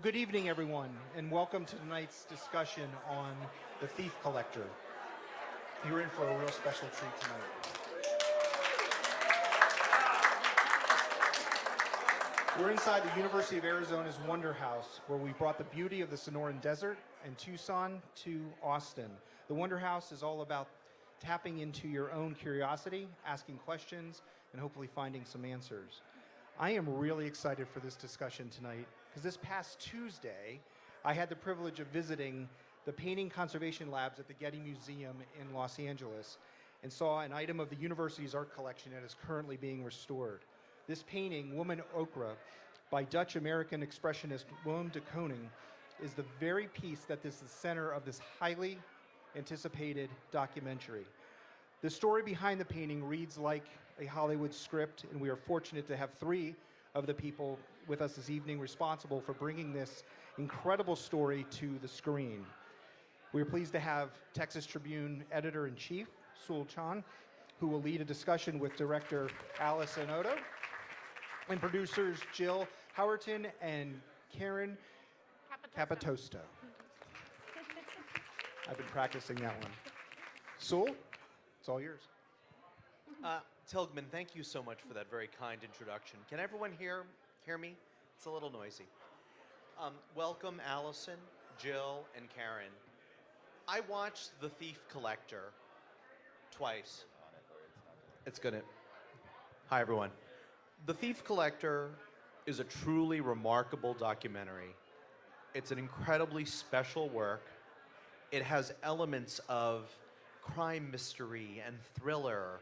good evening, everyone, and welcome to tonight's discussion on The Thief Collector. You're in for a real special treat tonight. We're inside the University of Arizona's Wonder House, where we brought the beauty of the Sonoran Desert and Tucson to Austin. The Wonder House is all about tapping into your own curiosity, asking questions, and hopefully finding some answers. I am really excited for this discussion tonight, because this past Tuesday, I had the privilege of visiting the Painting Conservation Labs at the Getty Museum in Los Angeles and saw an item of the university's art collection that is currently being restored. This painting, Woman-Ochre, by Dutch-American expressionist Willem de Kooning, is the very piece that is the center of this highly anticipated documentary. The story behind the painting reads like a Hollywood script, and we are fortunate to have three of the people with us this evening responsible for bringing this incredible story to the screen. We are pleased to have Texas Tribune Editor-in-Chief, Sewell, who will lead a discussion with director Allison Otto, and producers Jill Howerton and Caryn Capotosto. I've been practicing that one. Sewell, it's all yours. Tilgman, thank you so much for that very kind introduction. Can everyone hear me? It's a little noisy. Welcome, Allison, Jill, and Caryn. I watched The Thief Collector twice. It's gonna. Hi, everyone. The Thief Collector is a truly remarkable documentary. It's an incredibly special work. It has elements of crime mystery and thriller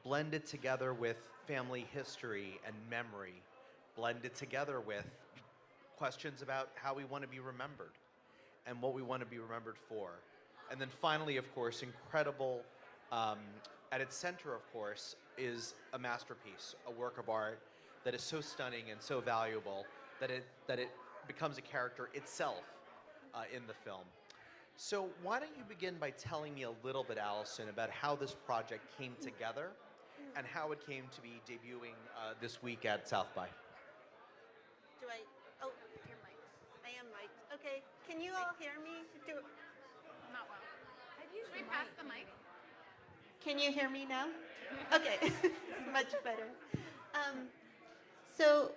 blended together with family history and memory, blended together with questions about how we want to be remembered and what we want to be remembered for. And then finally, of course, incredible, at its center, of course, is a masterpiece, a work of art that is so stunning and so valuable that it becomes a character itself in the film. So why don't you begin by telling me a little bit, Allison, about how this project came together and how it came to be debuting this week at South by. Oh, you're mic'd. I am mic'd. Okay, can you all hear me? Not well. Should we pass the mic? Can you hear me now? Okay, much better. So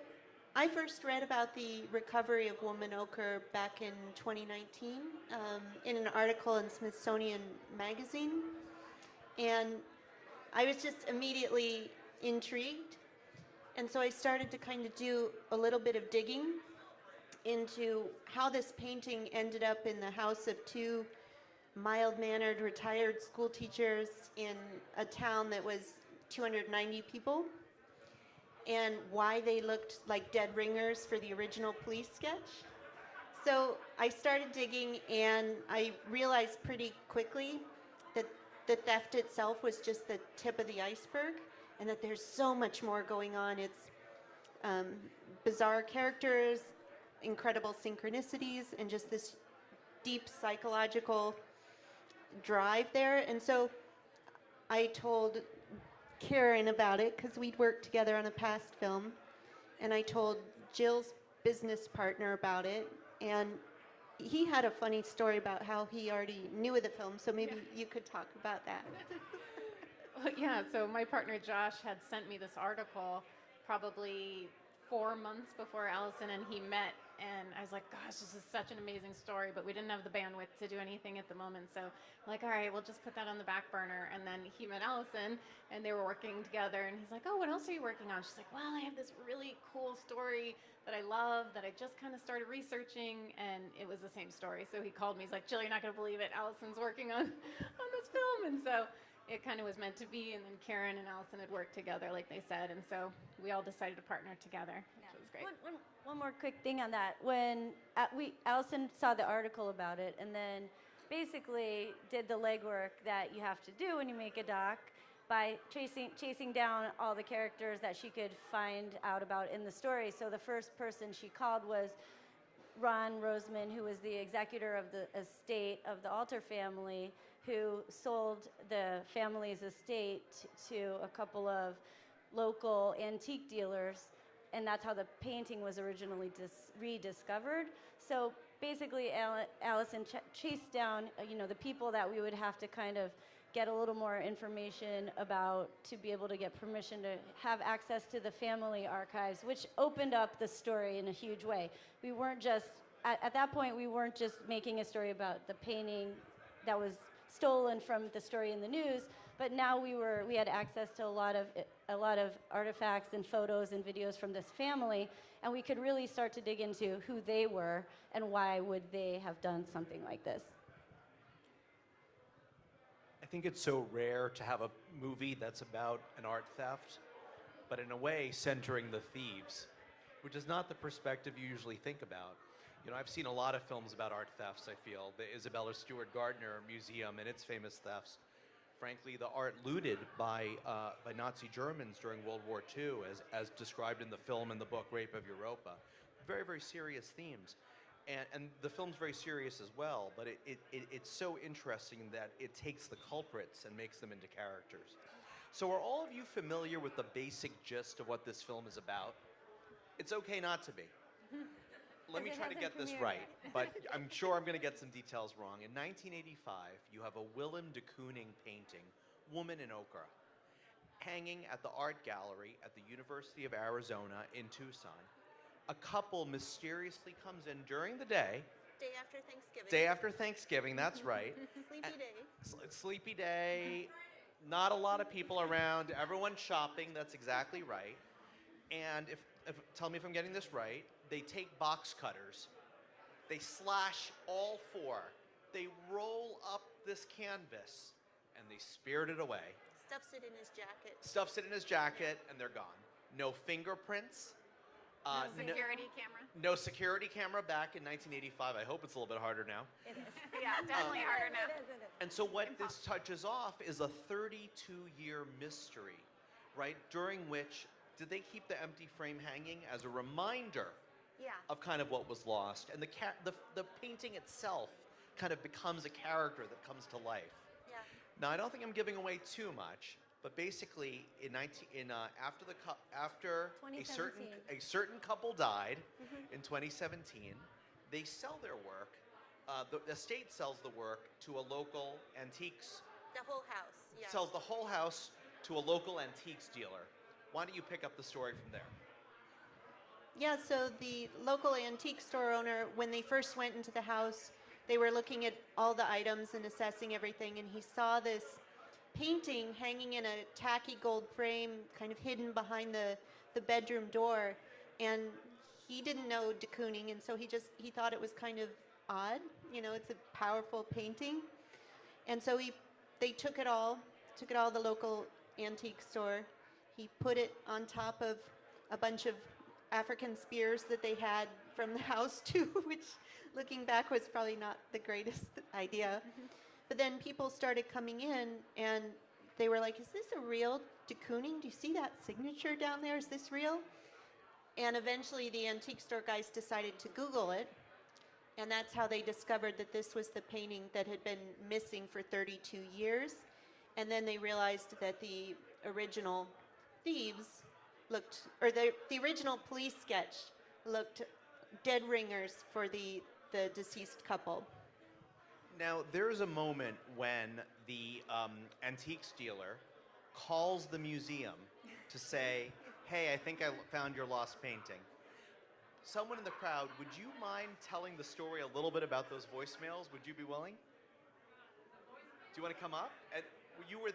I first read about the recovery of Woman-Ochre back in 2019 in an article in Smithsonian Magazine. And I was just immediately intrigued. And so I started to kind of do a little bit of digging into how this painting ended up in the house of two mild-mannered retired school teachers in a town that was 290 people, and why they looked like dead ringers for the original police sketch. So I started digging, and I realized pretty quickly that the theft itself was just the tip of the iceberg, and that there's so much more going on. It's bizarre characters, incredible synchronicities, and just this deep psychological drive there. And so I told Caryn about it because we'd worked together on a past film, and I told Jill's business partner about it, and he had a funny story about how he already knew of the film, so maybe you could talk about that. Well, yeah, so my partner Josh had sent me this article probably 4 months before Allison and he met, and I was like, gosh, this is such an amazing story, but we didn't have the bandwidth to do anything at the moment, so I'm like, all right, we'll just put that on the back burner. And then he met Allison, and they were working together, and he's like, oh, what else are you working on? She's like, well, I have this really cool story that I love that I just kind of started researching, and it was the same story. So he called me, he's like, Jill, you're not going to believe it, Allison's working on this film. And so it kind of was meant to be, and then Caryn and Allison had worked together, like they said, and so we all decided to partner together, which was great. One more quick thing on that. When Allison saw the article about it, and then basically did the legwork that you have to do when you make a doc by chasing down all the characters that she could find out about in the story. So the first person she called was Ron Roseman, who was the executor of the estate of the Alter family, who sold the family's estate to a couple of local antique dealers. and that's how the painting was originally rediscovered. So basically, Allison chased down, the people that we would have to kind of get a little more information about to be able to get permission to have access to the family archives, which opened up the story in a huge way. We weren't just, at that point, we weren't just making a story about the painting that was stolen from the story in the news, but now we had access to a lot of artifacts and photos and videos from this family, and we could really start to dig into who they were and why would they have done something like this. I think it's so rare to have a movie that's about an art theft, but in a way centering the thieves, which is not the perspective you usually think about. I've seen a lot of films about art thefts, I feel. The Isabella Stewart Gardner Museum and its famous thefts. Frankly, the art looted by Nazi Germans during World War II, as described in the film and the book Rape of Europa. Very, very serious themes. And the film's very serious as well, but it's so interesting that it takes the culprits and makes them into characters. So are all of you familiar with the basic gist of what this film is about? It's okay not to be. Let me try to get this right, but I'm sure I'm going to get some details wrong. In 1985, you have a Willem de Kooning painting, Woman-Ochre, hanging at the art gallery at the University of Arizona in Tucson. A couple mysteriously comes in during the day. Day after Thanksgiving. Day after Thanksgiving, that's right. Sleepy day. Sleepy day, not a lot of people around, everyone's shopping, that's exactly right. And tell me if I'm getting this right, they take box cutters, they slash all four, they roll up this canvas, and they spirit it away. Stuffs it in his jacket. Stuffs it in his jacket, and they're gone. No fingerprints. No security camera. No security camera back in 1985. I hope it's a little bit harder now. It is. Yeah, definitely harder now. It is. And so what this touches off is a 32-year mystery, right? During which, did they keep the empty frame hanging as a reminder of kind of what was lost? And the painting itself kind of becomes a character that comes to life. Yeah. Now, I don't think I'm giving away too much, but basically, after a certain couple died in 2017, they sell their work. The estate sells the work to a local antiques. The whole house. Yeah. Sells the whole house to a local antiques dealer. Why don't you pick up the story from there? Yeah, so the local antique store owner, when they first went into the house, they were looking at all the items and assessing everything, and he saw this painting hanging in a tacky gold frame, kind of hidden behind the bedroom door, and he didn't know de Kooning, and so he thought it was kind of odd. It's a powerful painting, and so they took it all to the local antique store. He put it on top of a bunch of African spears that they had from the house too, which looking back was probably not the greatest idea. But then people started coming in and they were like, is this a real de Kooning? Do you see that signature down there? Is this real? And eventually the antique store guys decided to Google it. And that's how they discovered that this was the painting that had been missing for 32 years. And then they realized that the original thieves the original police sketch looked dead ringers for the deceased couple. Now, there's a moment when the antiques dealer calls the museum to say, hey, I think I found your lost painting. Someone in the crowd, would you mind telling the story a little bit about those voicemails? Would you be willing? Do you want to come up? You were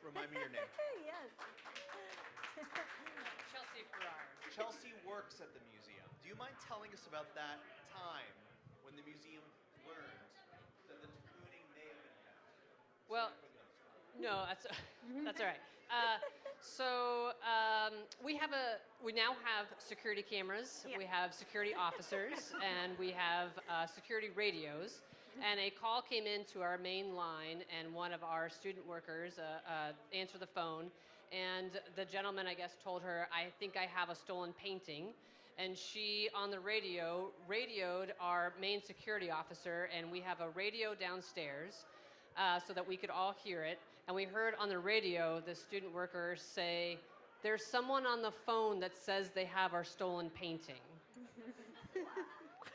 remind me your name. Yes. Chelsea Farrar. Chelsea works at the museum. Do you mind telling us about that time when the museum learned that the de Kooning may have been found? Well, no, that's all right. We now have security cameras. Yeah. We have security officers, and we have security radios. And a call came into our main line, and one of our student workers answered the phone. And the gentleman, I guess, told her, I think I have a stolen painting. And she, on the radio, radioed our main security officer, and we have a radio downstairs so that we could all hear it. And we heard on the radio the student worker say, there's someone on the phone that says they have our stolen painting.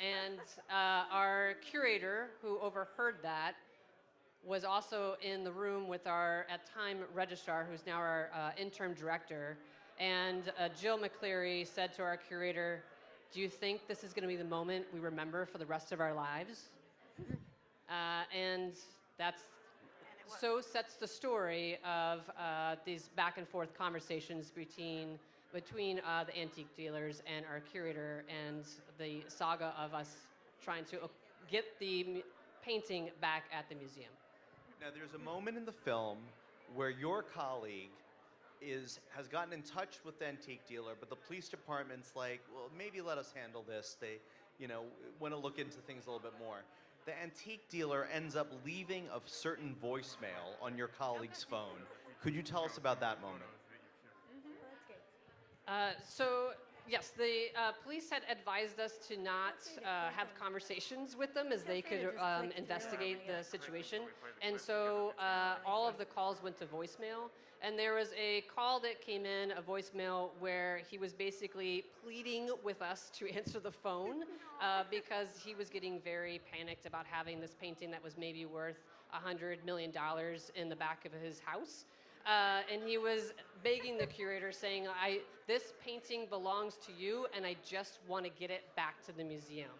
And our curator, who overheard that, was also in the room with our, at time, registrar, who's now our interim director. And Jill McCleary said to our curator, "Do you think this is going to be the moment we remember for the rest of our lives?" And that's so sets the story of these back and forth conversations between the antique dealers and our curator, and the saga of us trying to get the painting back at the museum. Now, there's a moment in the film where your colleague has gotten in touch with the antique dealer, but the police department's like, well, maybe let us handle this. They, want to look into things a little bit more. The antique dealer ends up leaving a certain voicemail on your colleague's phone. Could you tell us about that moment? So, yes, the police had advised us to not have conversations with them, as they could investigate the situation. And so all of the calls went to voicemail. And there was a call that came in, a voicemail, where he was basically pleading with us to answer the phone because he was getting very panicked about having this painting that was maybe worth $100 million in the back of his house. And he was begging the curator, saying, this painting belongs to you, and I just want to get it back to the museum.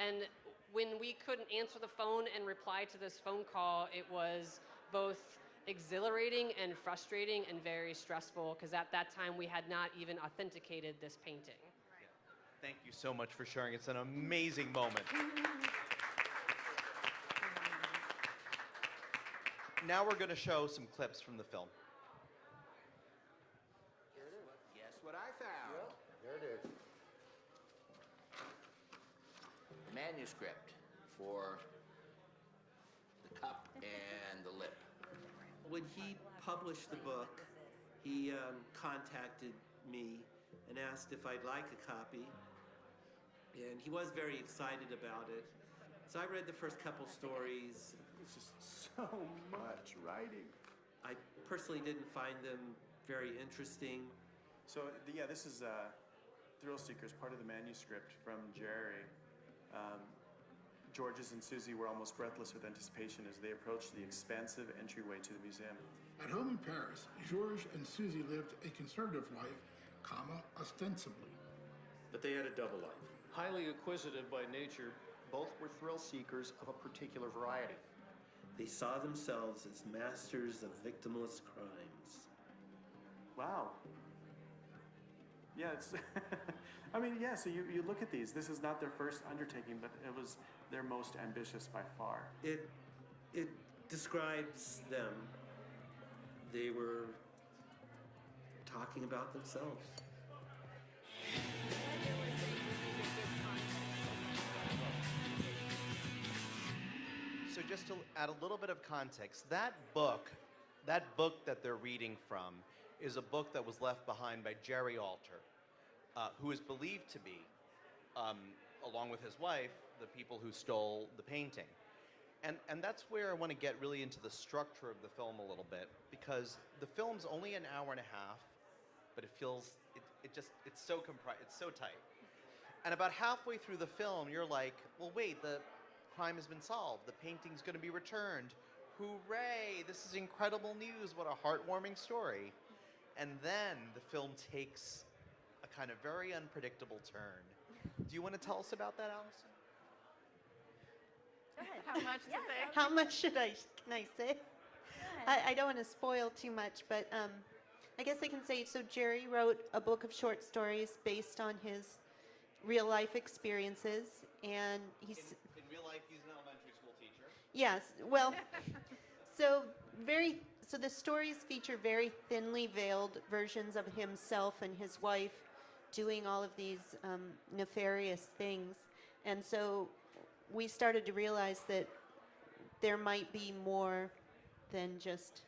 And when we couldn't answer the phone and reply to this phone call, it was both exhilarating and frustrating and very stressful, because at that time we had not even authenticated this painting. Yeah. Thank you so much for sharing. It's an amazing moment. Now we're going to show some clips from the film. Guess what I found? Yep, there it is. Manuscript for the cup and the lip. When he published the book, he contacted me and asked if I'd like a copy, and he was very excited about it. So I read the first couple stories. It's just so much writing. I personally didn't find them very interesting. So yeah, this is Thrill Seekers, part of the manuscript from Jerry. Georges and Susie were almost breathless with anticipation as they approached the expansive entryway to the museum. At home in Paris, Georges and Susie lived a conservative life, ostensibly. But they had a double life. Highly acquisitive by nature, both were thrill seekers of a particular variety. They saw themselves as masters of victimless crimes. Wow. Yeah, it's I mean, yeah, so you look at these. This is not their first undertaking, but it was their most ambitious by far. It describes them. They were talking about themselves. So just to add a little bit of context, that book that they're reading from is a book that was left behind by Jerry Alter, who is believed to be, along with his wife, the people who stole the painting. And that's where I want to get really into the structure of the film a little bit, because the film's only an hour and a half, but it feels, it's so tight. And about halfway through the film, you're like, well, wait, the crime has been solved. The painting's going to be returned. Hooray, this is incredible news. What a heartwarming story. And then the film takes a kind of very unpredictable turn. Do you want to tell us about that, Allison? Go ahead. How much to say? How much can I say? I don't want to spoil too much, but I guess I can say, so Jerry wrote a book of short stories based on his real life experiences, and he's... In real life, he's an elementary school teacher. Yes, well, so the stories feature very thinly veiled versions of himself and his wife doing all of these nefarious things. And so we started to realize that there might be more than just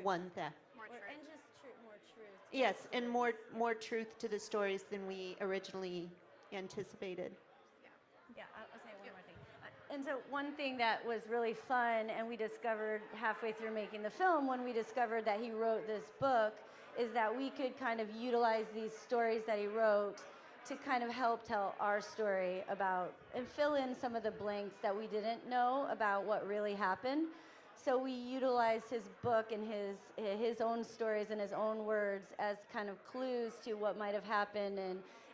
one theft. And just more truth. Yes, and more truth to the stories than we originally anticipated. Yeah, I'll say one more thing. And so one thing that was really fun, and we discovered halfway through making the film, when we discovered that he wrote this book, is that we could kind of utilize these stories that he wrote to kind of help tell our story about and fill in some of the blanks that we didn't know about what really happened. So we utilized his book and his own stories and his own words as kind of clues to what might have happened.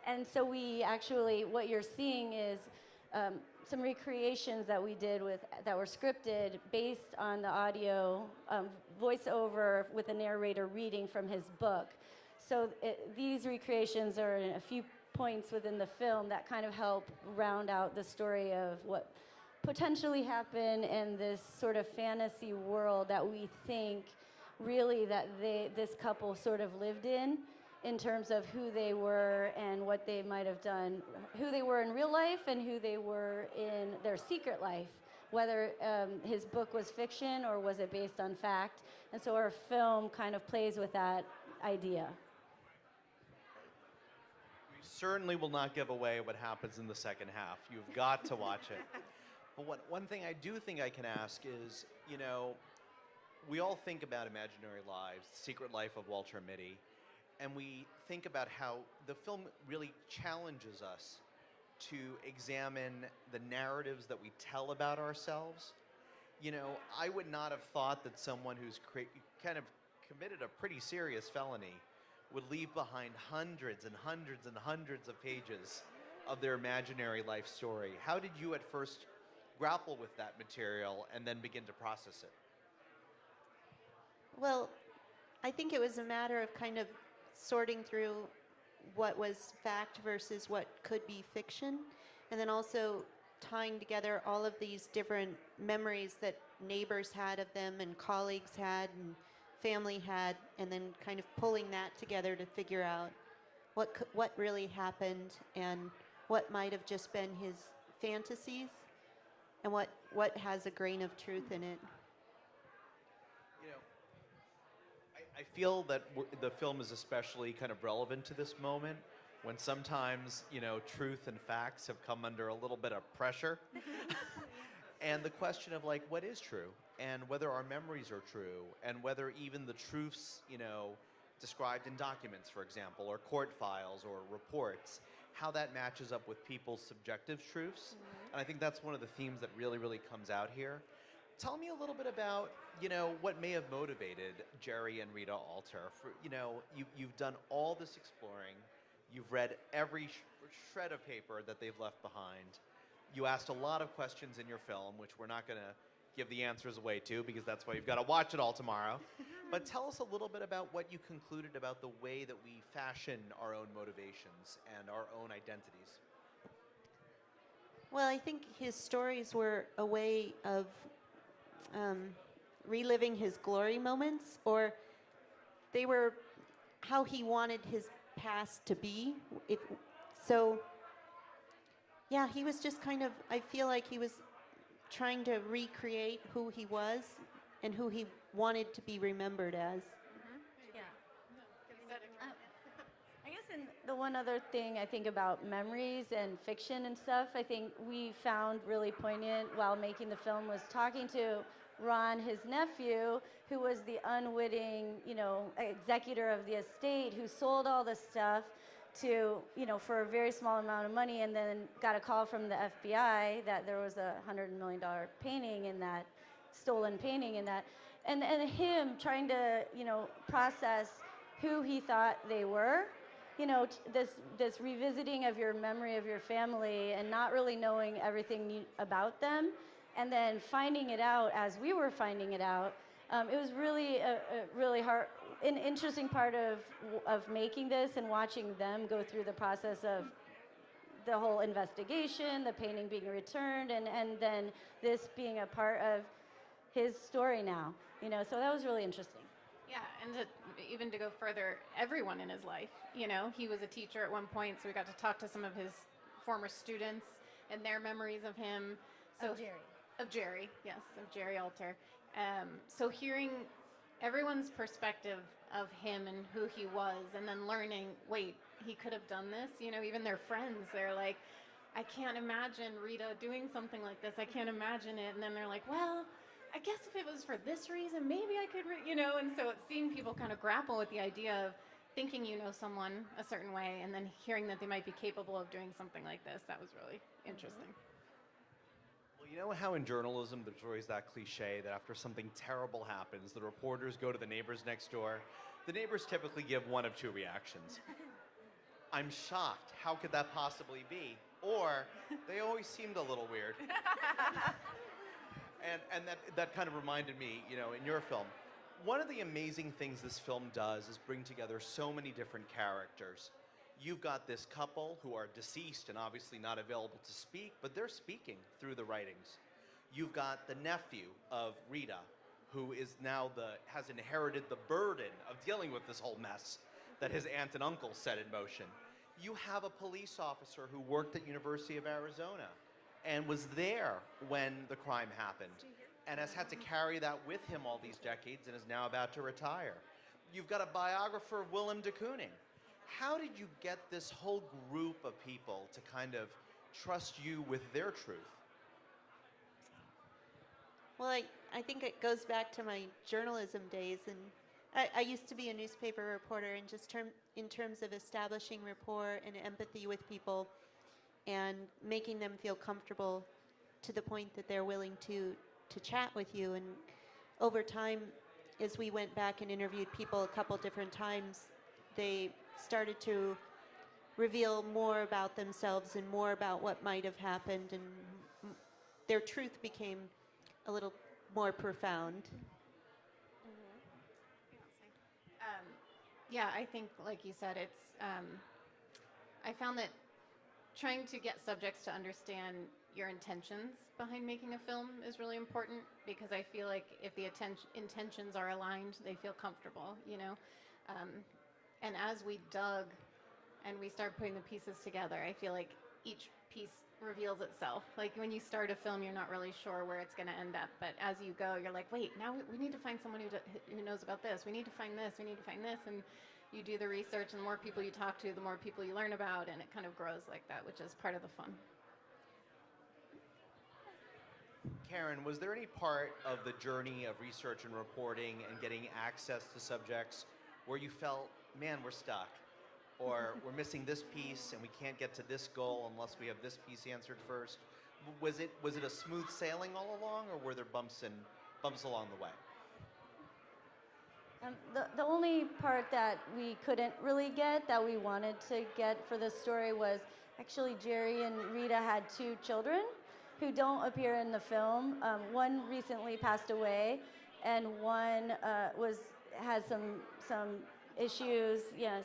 And so we actually, what you're seeing is some recreations that we did that were scripted based on the audio voiceover with a narrator reading from his book. So these recreations are in a few points within the film that kind of help round out the story of what potentially happened and this sort of fantasy world that we think really that this couple sort of lived in terms of who they were and what they might have done, who they were in real life and who they were in their secret life, whether his book was fiction or was it based on fact. And so our film kind of plays with that idea. We certainly will not give away what happens in the second half. You've got to watch it. But one thing I do think I can ask is, you know, we all think about imaginary lives, the secret life of Walter Mitty, and we think about how the film really challenges us to examine the narratives that we tell about ourselves. You know, I would not have thought that someone who's kind of committed a pretty serious felony would leave behind hundreds and hundreds and hundreds of pages of their imaginary life story. How did you at first grapple with that material and then begin to process it? Well, I think it was a matter of kind of sorting through what was fact versus what could be fiction, and then also tying together all of these different memories that neighbors had of them and colleagues had and family had, and then kind of pulling that together to figure out what really happened and what might have just been his fantasies and what has a grain of truth in it. You know, I feel that the film is especially kind of relevant to this moment when sometimes, you know, truth and facts have come under a little bit of pressure. And the question of, like, what is true? And whether our memories are true, and whether even the truths, you know, described in documents, for example, or court files or reports, how that matches up with people's subjective truths. And I think that's one of the themes that really, really comes out here. Tell me a little bit about, you know, what may have motivated Jerry and Rita Alter. For, you know, you've done all this exploring. You've read every shred of paper that they've left behind. You asked a lot of questions in your film, which we're not going to give the answers away to, because that's why you've got to watch it all tomorrow. But tell us a little bit about what you concluded about the way that we fashion our own motivations and our own identities. Well, I think his stories were a way of reliving his glory moments, or they were how he wanted his past to be. So, yeah, he was just kind of, I feel like he was trying to recreate who he was and who he wanted to be remembered as. Yeah. I guess the one other thing I think about memories and fiction and stuff, I think we found really poignant while making the film was talking to Ron, his nephew, who was the unwitting, you know, executor of the estate, who sold all this stuff to, you know, for a very small amount of money, and then got a call from the FBI that there was a $100 million painting in that, stolen painting in that, and him trying to, you know, process who he thought they were, you know, this revisiting of your memory of your family and not really knowing everything about them, and then finding it out as we were finding it out. It was really a really hard, an interesting part of making this and watching them go through the process of the whole investigation, the painting being returned, and then this being a part of his story now. You know, so that was really interesting. Yeah, and even to go further, everyone in his life. You know, he was a teacher at one point, so we got to talk to some of his former students and their memories of him. So, Of Jerry, yes, of Jerry Alter. So hearing everyone's perspective of him and who he was, and then learning, wait, he could have done this? You know, even their friends, they're like, I can't imagine Rita doing something like this. I can't imagine it. And then they're like, well, I guess if it was for this reason, maybe I could, and so seeing people kind of grapple with the idea of thinking you know someone a certain way and then hearing that they might be capable of doing something like this, that was really interesting. Well, you know how in journalism there's always that cliche that after something terrible happens, the reporters go to the neighbors next door. The neighbors typically give one of two reactions. I'm shocked. How could that possibly be? Or they always seemed a little weird. And that kind of reminded me, in your film, one of the amazing things this film does is bring together so many different characters. You've got this couple who are deceased and obviously not available to speak, but they're speaking through the writings. You've got the nephew of Rita, who is now has inherited the burden of dealing with this whole mess that his aunt and uncle set in motion. You have a police officer who worked at University of Arizona and was there when the crime happened and has had to carry that with him all these decades and is now about to retire. You've got a biographer of Willem de Kooning. How did you get this whole group of people to kind of trust you with their truth? Well, I think it goes back to my journalism days, and I used to be a newspaper reporter, and just in terms of establishing rapport and empathy with people and making them feel comfortable to the point that they're willing to chat with you. And over time, as we went back and interviewed people a couple different times, they started to reveal more about themselves and more about what might have happened, and their truth became a little more profound. Yeah, I think, like you said, it's. I found that trying to get subjects to understand your intentions behind making a film is really important, because I feel like if the intentions are aligned, they feel comfortable, and as we dug and we start putting the pieces together, I feel like each piece reveals itself. Like when you start a film, you're not really sure where it's going to end up, but as you go, you're like, wait, now we need to find someone who knows about this. We need to find this. We need to find this. And you do the research, and the more people you talk to, the more people you learn about, and it kind of grows like that, which is part of the fun. Caryn, was there any part of the journey of research and reporting and getting access to subjects where you felt, man, we're stuck, or we're missing this piece and we can't get to this goal unless we have this piece answered first? Was it a smooth sailing all along, or were there bumps along the way? The only part that we couldn't really get that we wanted to get for this story was actually Jerry and Rita had 2 children who don't appear in the film. One recently passed away, and one has some issues,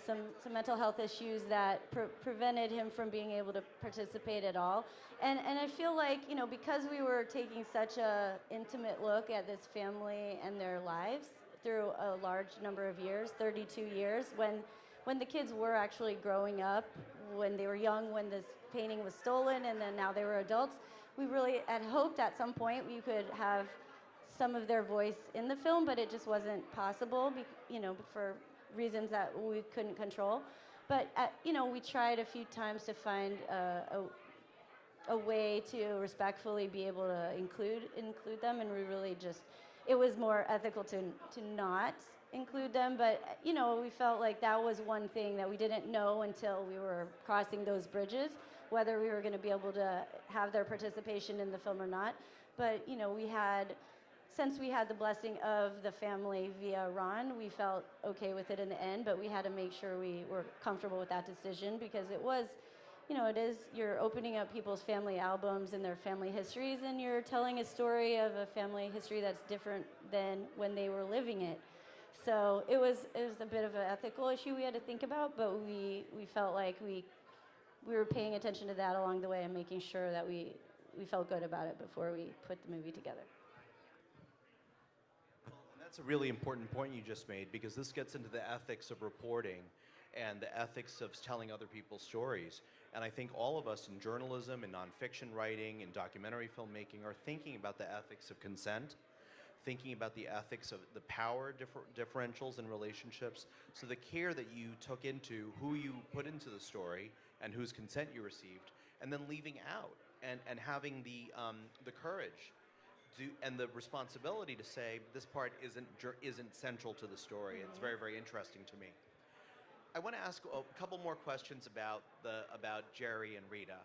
some mental health issues that prevented him from being able to participate at all. And I feel like, because we were taking such a intimate look at this family and their lives through a large number of years, 32 years, when the kids were actually growing up, when they were young, when this painting was stolen, and then now they were adults, we really had hoped at some point we could have some of their voice in the film, but it just wasn't possible, for reasons that we couldn't control. But we tried a few times to find a way to respectfully be able to include them, and we really just, it was more ethical to not include them. But we felt like that was one thing that we didn't know until we were crossing those bridges, whether we were going to be able to have their participation in the film or not. But since we had the blessing of the family via Ron, we felt okay with it in the end, but we had to make sure we were comfortable with that decision, because it was, you're opening up people's family albums and their family histories, and you're telling a story of a family history that's different than when they were living it. So it was a bit of an ethical issue we had to think about, but we felt like we were paying attention to that along the way and making sure that we felt good about it before we put the movie together. That's a really important point you just made, because this gets into the ethics of reporting and the ethics of telling other people's stories. And I think all of us in journalism and nonfiction writing and documentary filmmaking are thinking about the ethics of consent, thinking about the ethics of the power differentials in relationships. So the care that you took into who you put into the story and whose consent you received, and then leaving out, and having the courage and the responsibility to say this part isn't central to the story. It's very, very interesting to me. I want to ask a couple more questions about Jerry and Rita.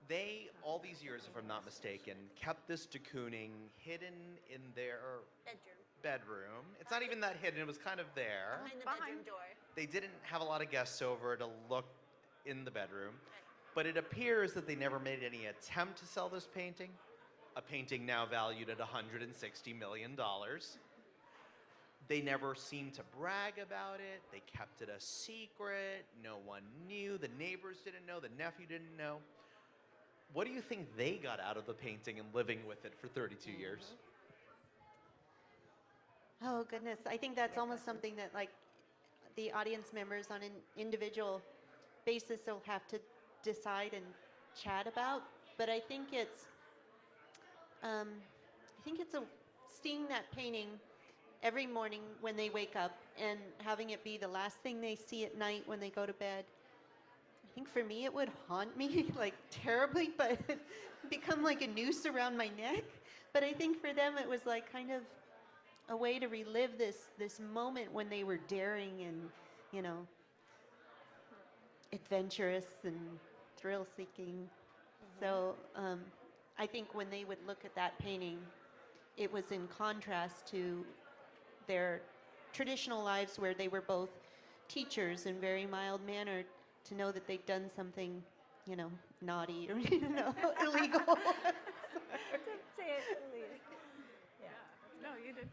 They, all these years, if I'm not mistaken, kept this de Kooning hidden in their bedroom. It's not even that hidden, it was kind of there. Behind the bedroom door. They didn't have a lot of guests over to look in the bedroom, but it appears that they never made any attempt to sell this painting, a painting now valued at $160 million. They never seemed to brag about it. They kept it a secret. No one knew. The neighbors didn't know. The nephew didn't know. What do you think they got out of the painting and living with it for 32 years? Oh, goodness. I think that's almost something that, like, the audience members on an individual basis will have to decide and chat about. But I think it's seeing that painting every morning when they wake up and having it be the last thing they see at night when they go to bed. I think for me it would haunt me like terribly, but become like a noose around my neck. But I think for them it was like kind of a way to relive this moment when they were daring and, you know, adventurous and thrill-seeking. So I think when they would look at that painting, it was in contrast to their traditional lives where they were both teachers in very mild-mannered, to know that they'd done something, you know, naughty or, you know, illegal. Say it, please. Yeah. No, you did.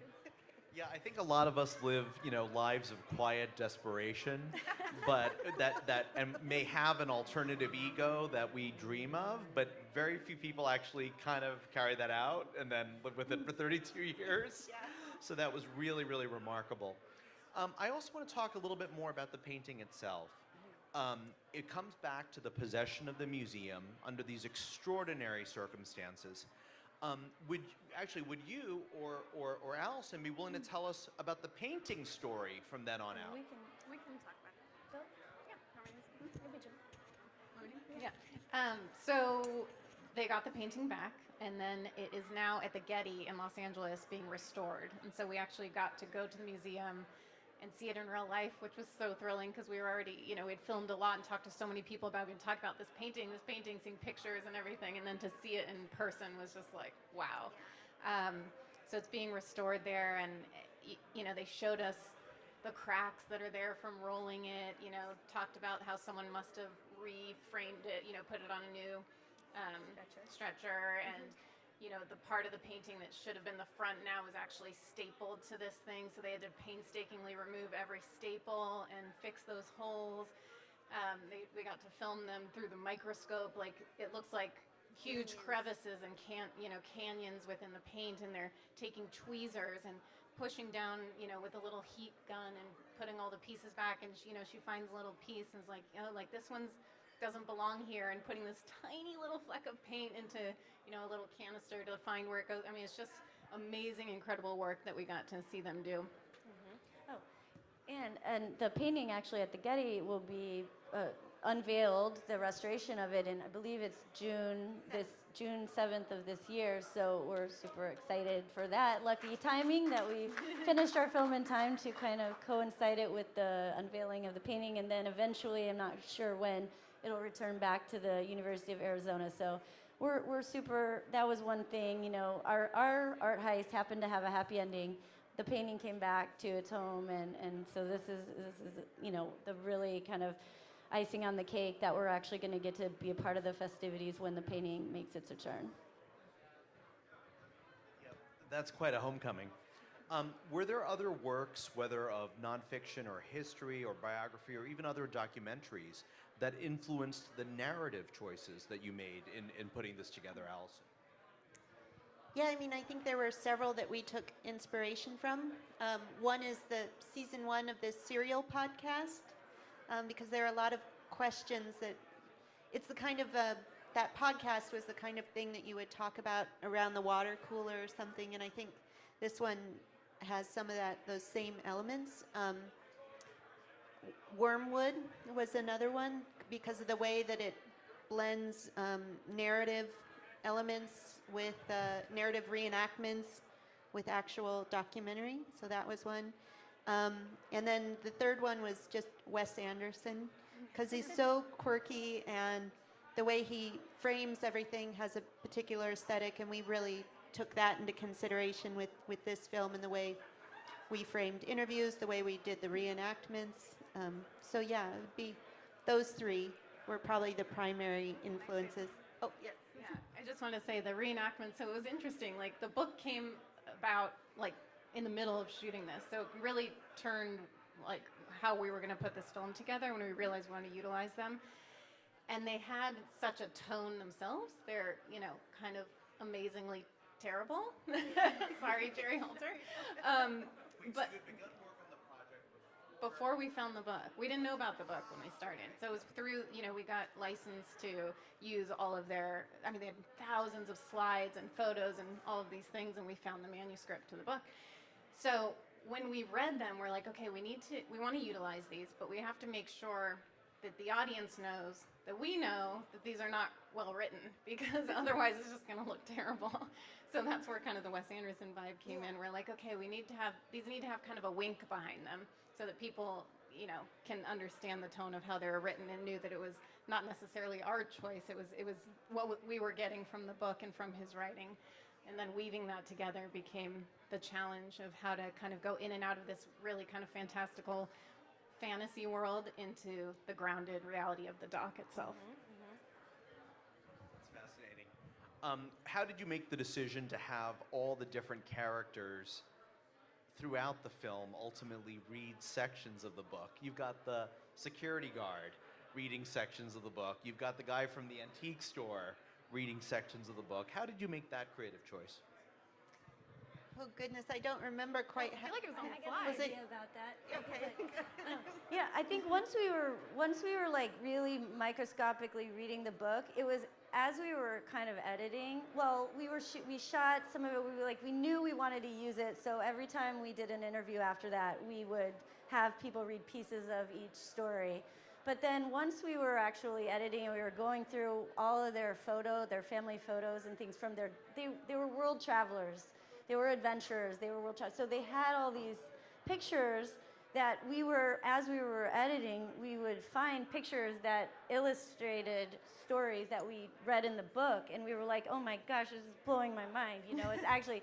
Yeah, I think a lot of us live, you know, lives of quiet desperation, but that and may have an alternative ego that we dream of, but very few people actually kind of carry that out and then live with it for 32 years. Yeah. So that was really, really remarkable. I also want to talk a little bit more about the painting itself. It comes back to the possession of the museum under these extraordinary circumstances. Would you or Allison be willing to tell us about the painting story from then on out? We can talk about it. Yeah. So they got the painting back, and then it is now at the Getty in Los Angeles being restored. And so we actually got to go to the museum and see it in real life, which was so thrilling because we were already, you know, we'd filmed a lot and talked to so many people about, we'd talk about this painting, seeing pictures and everything, and then to see it in person was just like, wow. So it's being restored there, and, you know, they showed us the cracks that are there from rolling it, you know, talked about how someone must have reframed it, you know, put it on a new stretcher, and you know, the part of the painting that should have been the front now was actually stapled to this thing, so they had to painstakingly remove every staple and fix those holes. We got to film them through the microscope. Like, it looks like huge crevices and canyons within the paint, and they're taking tweezers and pushing down, you know, with a little heat gun and putting all the pieces back, and she finds a little piece and is like, oh, like this one's doesn't belong here, and putting this tiny little fleck of paint into, you know, a little canister to find where it goes. I mean, it's just amazing, incredible work that we got to see them do. Oh, and the painting actually at the Getty will be unveiled, the restoration of it, and I believe it's June 7th of this year, so we're super excited for that. Lucky timing that we finished our film in time to kind of coincide it with the unveiling of the painting, and then eventually, I'm not sure when, it'll return back to the University of Arizona. So we're super, that was one thing, you know, our art heist happened to have a happy ending. The painting came back to its home, and so this is, you know, the really kind of icing on the cake that we're actually going to get to be a part of the festivities when the painting makes its return. Yep, that's quite a homecoming. Were there other works, whether of nonfiction or history or biography or even other documentaries, that influenced the narrative choices that you made in putting this together, Allison? Yeah, I mean, I think there were several that we took inspiration from. One is the season 1 of this serial podcast, because there are a lot of questions that, it's the kind of, that podcast was the kind of thing that you would talk about around the water cooler or something, and I think this one has some of those same elements. Wormwood was another one because of the way that it blends narrative elements with narrative reenactments with actual documentary. So that was one. And then the third one was just Wes Anderson, because he's so quirky and the way he frames everything has a particular aesthetic, and we really took that into consideration with this film and the way we framed interviews, the way we did the reenactments. So yeah, it would be those three were probably the primary influences. Oh, yes. Yeah, I just want to say the reenactment. So it was interesting. Like the book came about like in the middle of shooting this, so it really turned like how we were going to put this film together when we realized we wanted to utilize them. And they had such a tone themselves. They're, you know, kind of amazingly terrible. Sorry, Jerry Alter. But before we found the book, we didn't know about the book when we started. So it was through, you know, we got licensed to use all of their, I mean, they had thousands of slides and photos and all of these things, and we found the manuscript to the book. So when we read them, we're like, okay, we want to utilize these, but we have to make sure that the audience knows that we know that these are not well written, because otherwise it's just going to look terrible. So that's where kind of the Wes Anderson vibe came in. We're like, okay, these need to have kind of a wink behind them so that people, you know, can understand the tone of how they were written and knew that it was not necessarily our choice. It was what we were getting from the book and from his writing. And then weaving that together became the challenge of how to kind of go in and out of this really kind of fantastical fantasy world into the grounded reality of the doc itself. That's fascinating. How did you make the decision to have all the different characters throughout the film ultimately read sections of the book? You've got the security guard reading sections of the book. You've got the guy from the antique store reading sections of the book. How did you make that creative choice? Oh goodness, I don't remember quite. I feel like it was on the fly. I got an idea about that. Okay. Yeah, I think once we were like really microscopically reading the book, it was as we were kind of editing. Well, we shot some of it. We knew we wanted to use it, so every time we did an interview after that, we would have people read pieces of each story. But then once we were actually editing and we were going through all of their family photos and things from they were world travelers. They were adventurers, they were world travelers. So they had all these pictures that as we were editing, we would find pictures that illustrated stories that we read in the book. And we were like, oh my gosh, this is blowing my mind. You know, it's actually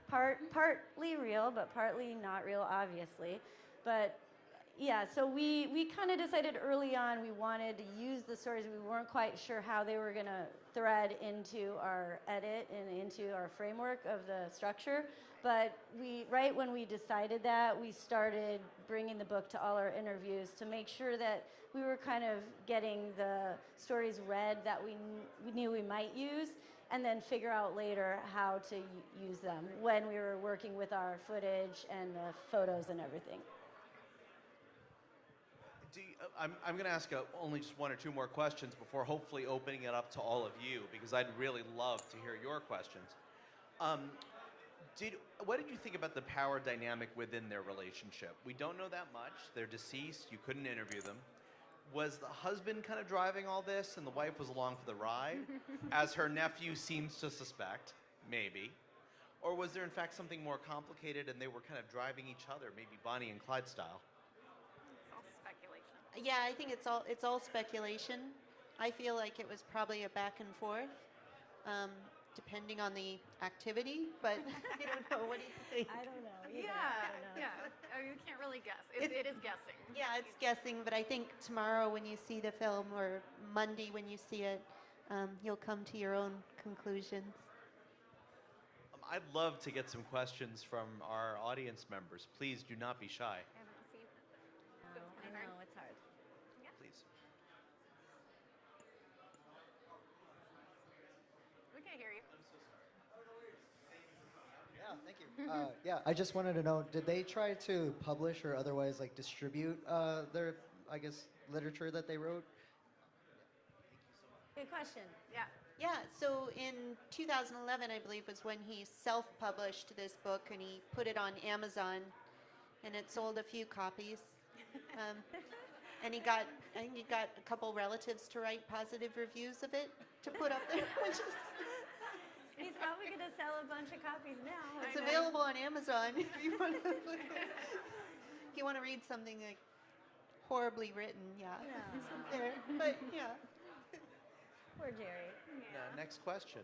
partly real, but partly not real, obviously. But yeah, so we kind of decided early on we wanted to use the stories. We weren't quite sure how they were going to thread into our edit and into our framework of the structure. But right when we decided that, we started bringing the book to all our interviews to make sure that we were kind of getting the stories read that we knew we might use, and then figure out later how to use them when we were working with our footage and the photos and everything. I'm going to ask only just one or two more questions before hopefully opening it up to all of you, because I'd really love to hear your questions. What did you think about the power dynamic within their relationship? We don't know that much. They're deceased. You couldn't interview them. Was the husband kind of driving all this and the wife was along for the ride, as her nephew seems to suspect, maybe? Or was there in fact something more complicated and they were kind of driving each other, maybe Bonnie and Clyde style? Yeah, I think it's all speculation. I feel like it was probably a back and forth, depending on the activity. But I don't know. What do you think? I don't know. Yeah. I mean, you can't really guess. It is guessing. Yeah, it's guessing. But I think tomorrow when you see the film, or Monday when you see it, you'll come to your own conclusions. I'd love to get some questions from our audience members. Please do not be shy. I know, it's hard. Please. We can hear you. Yeah, thank you. Yeah, I just wanted to know, did they try to publish or otherwise like distribute their, I guess, literature that they wrote? Good question. Yeah. Yeah, so in 2011, I believe, was when he self-published this book, and he put it on Amazon, and it sold a few copies. And I think he got a couple relatives to write positive reviews of it to put up there, which is... He's sell a bunch of copies now. It's available on Amazon if you want to if you want to read something like horribly written. Yeah, it's up there. But yeah. Poor Jerry. Next question.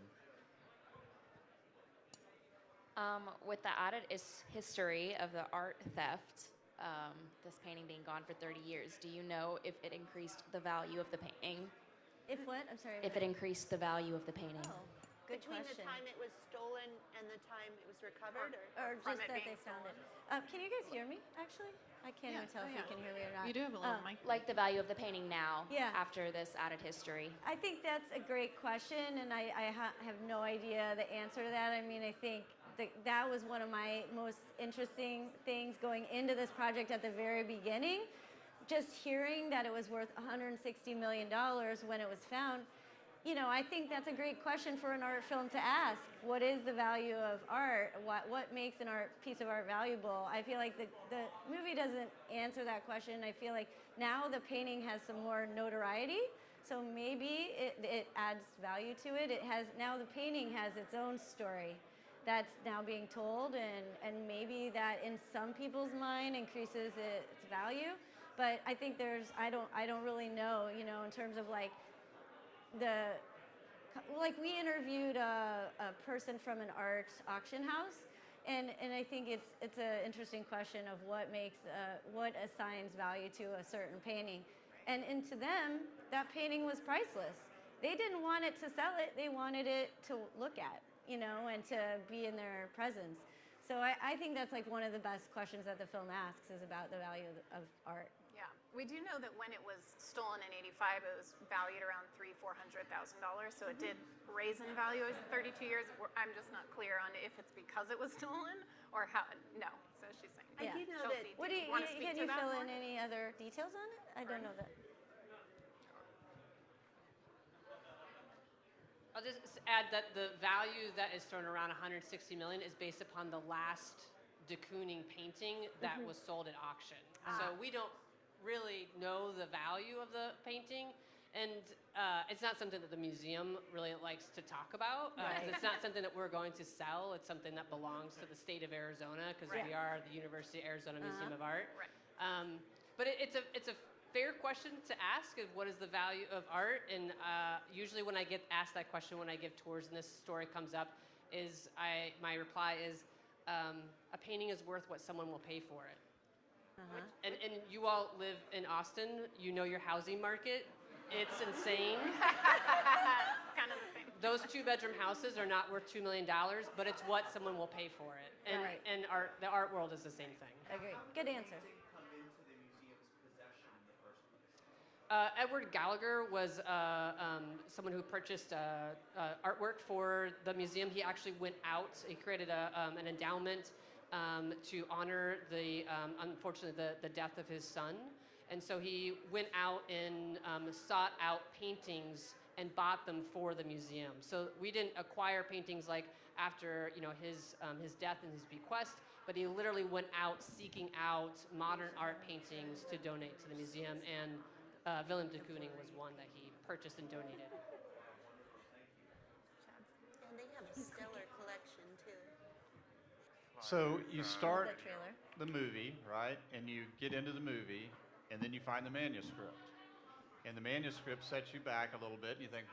With the added history of the art theft, this painting being gone for 30 years, do you know if it increased the value of the painting? If what? I'm sorry. If it increased the value of the painting? Oh, good Between question. the time it was stolen and the time it was recovered, Or just that they found it. Can you guys hear me, actually? I can't even tell if you can hear me or not. You do have a little mic. Like the value of the painting now, Yeah. after this added history? I think that's a great question, and I have no idea the answer to that. I mean, I think that was one of my most interesting things going into this project at the very beginning. Just hearing that it was worth $160 million when it was found, you know, I think that's a great question for an art film to ask. What is the value of art? What makes an piece of art valuable? I feel like the movie doesn't answer that question. I feel like now the painting has some more notoriety, so maybe it adds value to it. Now the painting has its own story that's now being told, and maybe that in some people's mind increases its value. But I think I don't really know, you know, in terms of like we interviewed a person from an art auction house, and I think it's an interesting question of what assigns value to a certain painting, and to them that painting was priceless. They didn't want it to sell it; they wanted it to look at, you know, and to be in their presence. So I think that's like one of the best questions that the film asks is about the value of art. Yeah, we do know that when it was stolen in '85, it was valued around $300,000-$400,000. So it did raise in value over 32 years. I'm just not clear on if it's because it was stolen or how. No, so she's saying. I do know Chelsea, that. do you want to speak Can to you that fill more? in any other details on it? I don't know that. I'll just add that the value that is thrown around, $160 million, is based upon the last de Kooning painting that was sold at auction. So we don't really know the value of the painting, and it's not something that the museum really likes to talk about. 'Cause it's not something that we're going to sell. It's something that belongs to the state of Arizona, because we are the University of Arizona Museum of Art. But it's a fair question to ask, is what is the value of art? And usually when I get asked that question, when I give tours and this story comes up, my reply is a painting is worth what someone will pay for it. And you all live in Austin. You know your housing market. It's insane. It's kind of the same. Those 2-bedroom houses are not worth $2 million, but it's what someone will pay for it. And the art world is the same thing. Agree. Good answer. Edward Gallagher was someone who purchased artwork for the museum. He actually went out. He created an endowment to honor unfortunately, the death of his son. And so he went out and sought out paintings and bought them for the museum. So we didn't acquire paintings like after his death and his bequest, but he literally went out seeking out modern art paintings to donate to the museum. And Willem de Kooning was one that he purchased and donated. And they have a stellar collection too. So you start The trailer. the movie, right? And you get into the movie, and then you find the manuscript. And the manuscript sets you back a little bit, and you think,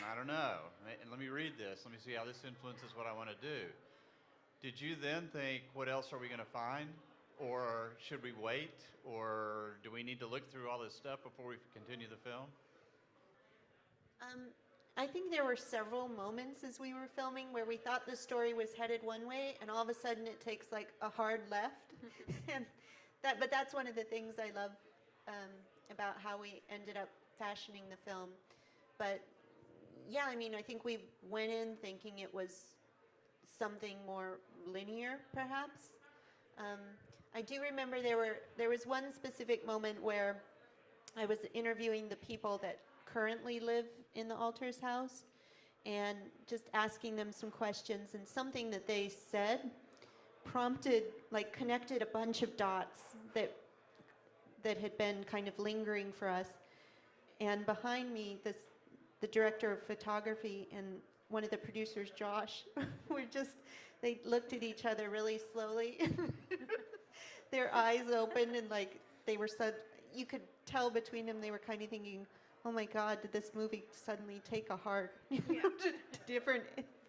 I don't know. And let me read this. Let me see how this influences what I want to do. Did you then think, what else are we going to find? Or should we wait? Or do we need to look through all this stuff before we continue the film? I think there were several moments as we were filming where we thought the story was headed one way, and all of a sudden it takes like a hard left. But that's one of the things I love about how we ended up fashioning the film. But yeah, I mean, I think we went in thinking it was something more linear, perhaps. I do remember there was one specific moment where I was interviewing the people that currently live in the Alter's house and just asking them some questions, and something that they said connected a bunch of dots that had been kind of lingering for us. And behind me, the director of photography and one of the producers, Josh, they looked at each other really slowly. Their eyes opened and like they were you could tell between them they were kind of thinking, oh my God, did this movie suddenly take a hard,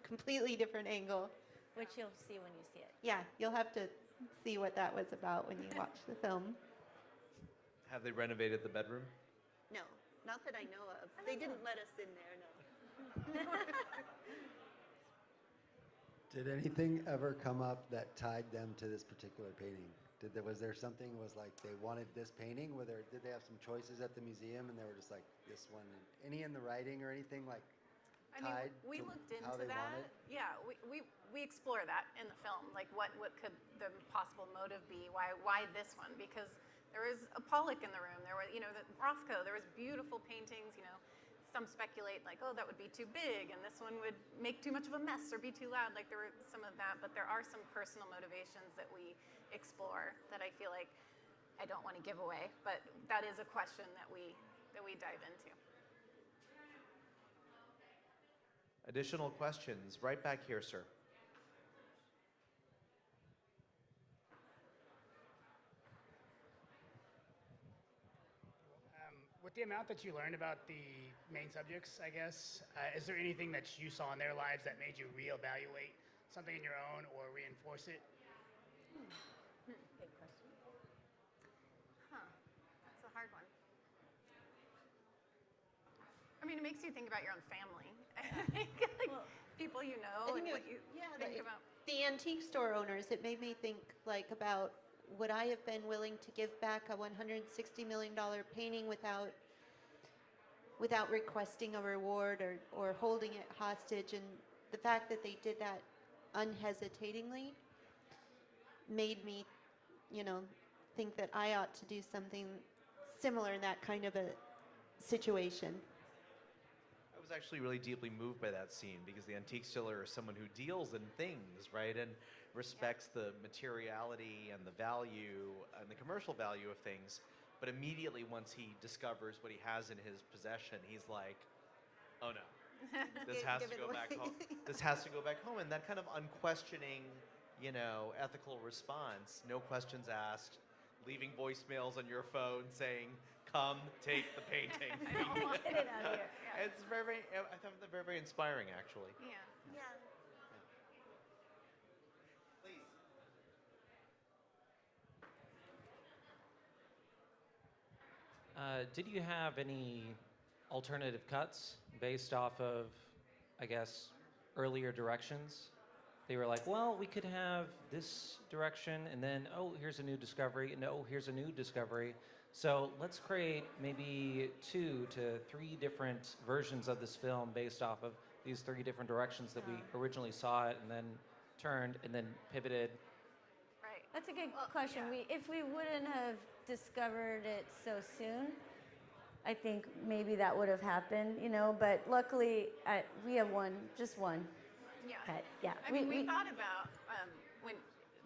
completely different angle? Which you'll see when you see it. Yeah, you'll have to see what that was about when you watch the film. Have they renovated the bedroom? No, not that I know of. They didn't let us in there, no. Did anything ever come up that tied them to this particular painting? Was there something was like they wanted this painting? Did they have some choices at the museum and they were just like this one? Any in the writing or anything like tied? We looked into how they that. wanted? Yeah, we explore that in the film. Like what could the possible motive be? Why this one? Because there was a Pollock in the room. There were the Rothko. There was beautiful paintings. Some speculate like, oh, that would be too big, and this one would make too much of a mess or be too loud. Like there were some of that, but there are some personal motivations that we explore that I feel like I don't want to give away, but that is a question that we dive into. Additional questions? Right back here, sir. With the amount that you learned about the main subjects, I guess, is there anything that you saw in their lives that made you reevaluate something in your own or reinforce it? Good question. That's a hard one. I mean, it makes you think about your own family. People you know and what you think about. The antique store owners, it made me think like about would I have been willing to give back a $160 million painting without requesting a reward or holding it hostage? And the fact that they did that unhesitatingly made me, think that I ought to do something similar in that kind of a situation. I was actually really deeply moved by that scene because the antique dealer is someone who deals in things, right, and respects the materiality and the value and the commercial value of things. But immediately once he discovers what he has in his possession, he's like, oh no, this has to go back home. This has to go back home. And that kind of unquestioning, ethical response, no questions asked, leaving voicemails on your phone saying, come take the painting. Get it out here. Yeah. It's I thought that very, very inspiring, actually. Yeah. Did you have any alternative cuts based off of, I guess, earlier directions? They were like, well, we could have this direction, and then, oh, here's a new discovery, and oh, here's a new discovery. So let's create maybe 2 to 3 different versions of this film based off of these 3 different directions that we originally saw it and then turned and then pivoted. Right. That's a good question. Yeah. If we wouldn't have discovered it so soon, I think maybe that would have happened, but luckily we have just one cut. Yeah. I mean, we thought about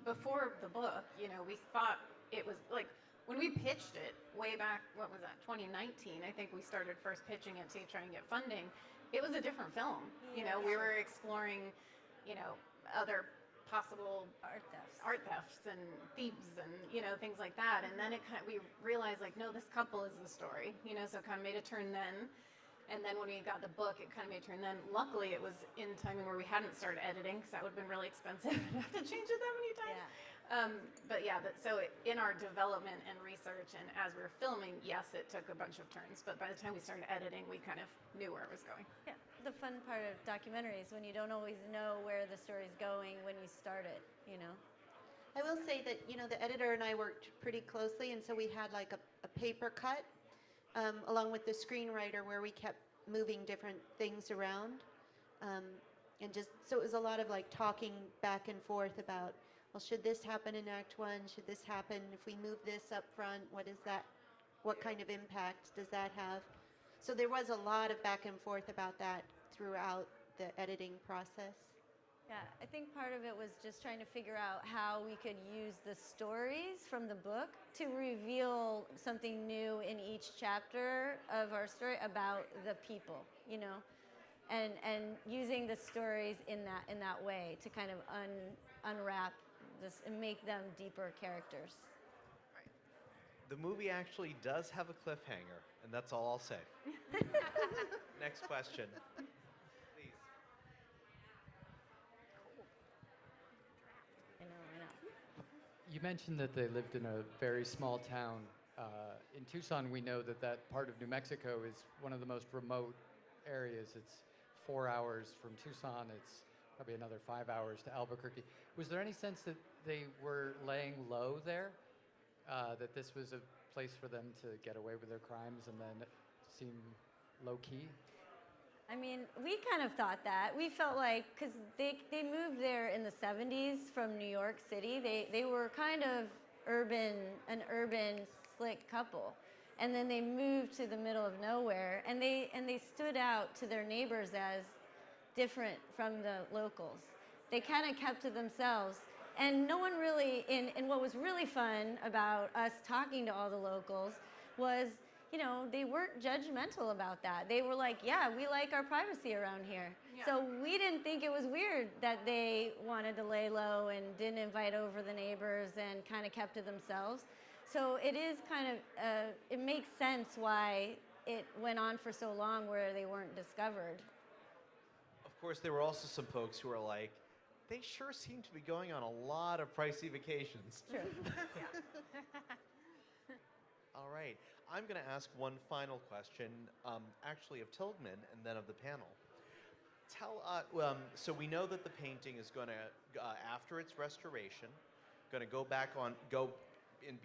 before the book, we thought it was like, when we pitched it way back, what was that, 2019, I think we started first pitching it to try and get funding. It was a different film. We were exploring, other possible art thefts and thieves and, things like that. And then we realized like, no, this couple is the story, so it kind of made a turn then. And then when we got the book, it kind of made a turn then. Luckily, it was in timing where we hadn't started editing, because that would have been really expensive. I'd have to change it that many times. Yeah. In our development and research and as we were filming, yes, it took a bunch of turns, but by the time we started editing, we kind of knew where it was going. Yeah, the fun part of documentaries when you don't always know where the story's going when you start it, I will say that, the editor and I worked pretty closely, and so we had like a paper cut along with the screenwriter where we kept moving different things around. So it was a lot of like talking back and forth about, well, should this happen in Act 1? Should this happen? If we move this up front, what kind of impact does that have? So there was a lot of back and forth about that throughout the editing process. Yeah, I think part of it was just trying to figure out how we could use the stories from the book to reveal something new in each chapter of our story about the people, and using the stories in that way to kind of unwrap this and make them deeper characters. The movie actually does have a cliffhanger, and that's all I'll say. Next question. Please. I know. You mentioned that they lived in a very small town. In Tucson, we know that that part of New Mexico is one of the most remote areas. It's 4 hours from Tucson. It's probably another 5 hours to Albuquerque. Was there any sense that they were laying low there? That this was a place for them to get away with their crimes and then seem low-key? I mean, we kind of thought that. We felt like, because they moved there in the 70s from New York City. They were kind of an urban, slick couple. And then they moved to the middle of nowhere, and they stood out to their neighbors as different from the locals. They kind of kept to themselves. And no one really, and what was really fun about us talking to all the locals was, you know, they weren't judgmental about that. They were like, yeah, we like our privacy around here. Yeah. So we didn't think it was weird that they wanted to lay low and didn't invite over the neighbors and kind of kept to themselves. So it is kind of, it makes sense why it went on for so long where they weren't discovered. Of course, there were also some folks who were like, they sure seem to be going on a lot of pricey vacations. Sure. All right. I'm going to ask one final question, actually of Tilghman and then of the panel. Tell us, so we know that the painting is going to, after its restoration, going to go and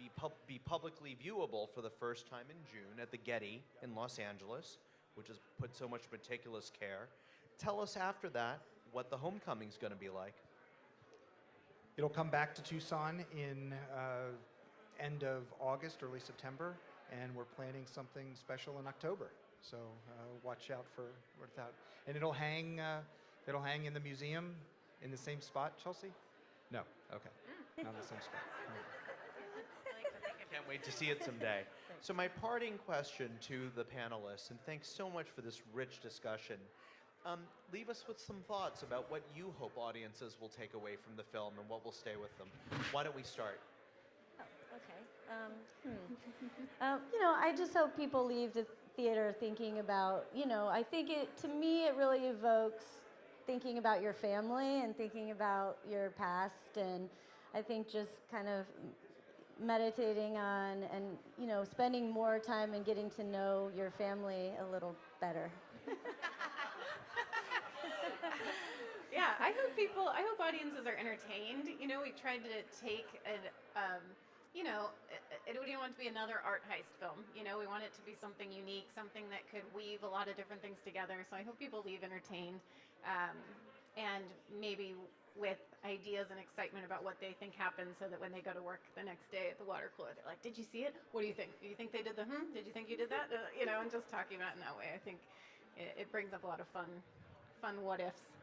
be publicly viewable for the first time in June at the Getty in Los Angeles, which has put so much meticulous care. Tell us after that what the homecoming's going to be like. It'll come back to Tucson in end of August, early September, and we're planning something special in October. So watch out for that. And it'll hang in the museum in the same spot, Chelsea? No, okay, not in the same spot. Can't wait to see it someday. So my parting question to the panelists, and thanks so much for this rich discussion. Leave us with some thoughts about what you hope audiences will take away from the film and what will stay with them. Why don't we start? Okay. You know, I just hope people leave the theater thinking about, you know, I think to me it really evokes thinking about your family and thinking about your past, and I think just kind of meditating on and, you know, spending more time and getting to know your family a little better. Yeah, I hope audiences are entertained. You know, we tried to take you know, we didn't want it to be another art heist film. You know, we want it to be something unique, something that could weave a lot of different things together. So I hope people leave entertained, and maybe with ideas and excitement about what they think happened, so that when they go to work the next day at the water cooler, they're like, did you see it? What do you think? Do you think they did the Did you think you did that? You know, and just talking about it in that way, I think it brings up a lot of fun what ifs.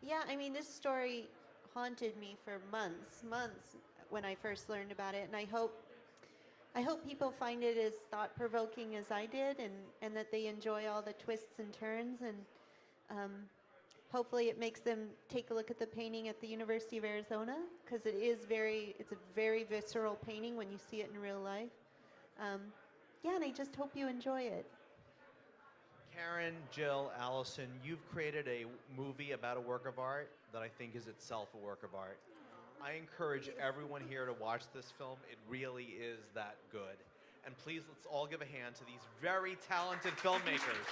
Yeah, I mean, this story haunted me for months when I first learned about it, and I hope people find it as thought-provoking as I did, and that they enjoy all the twists and turns, and hopefully it makes them take a look at the painting at the University of Arizona, because it's a very visceral painting when you see it in real life. Yeah, and I just hope you enjoy it. Caryn, Jill, Allison, you've created a movie about a work of art that I think is itself a work of art. I encourage everyone here to watch this film. It really is that good. And please, let's all give a hand to these very talented filmmakers.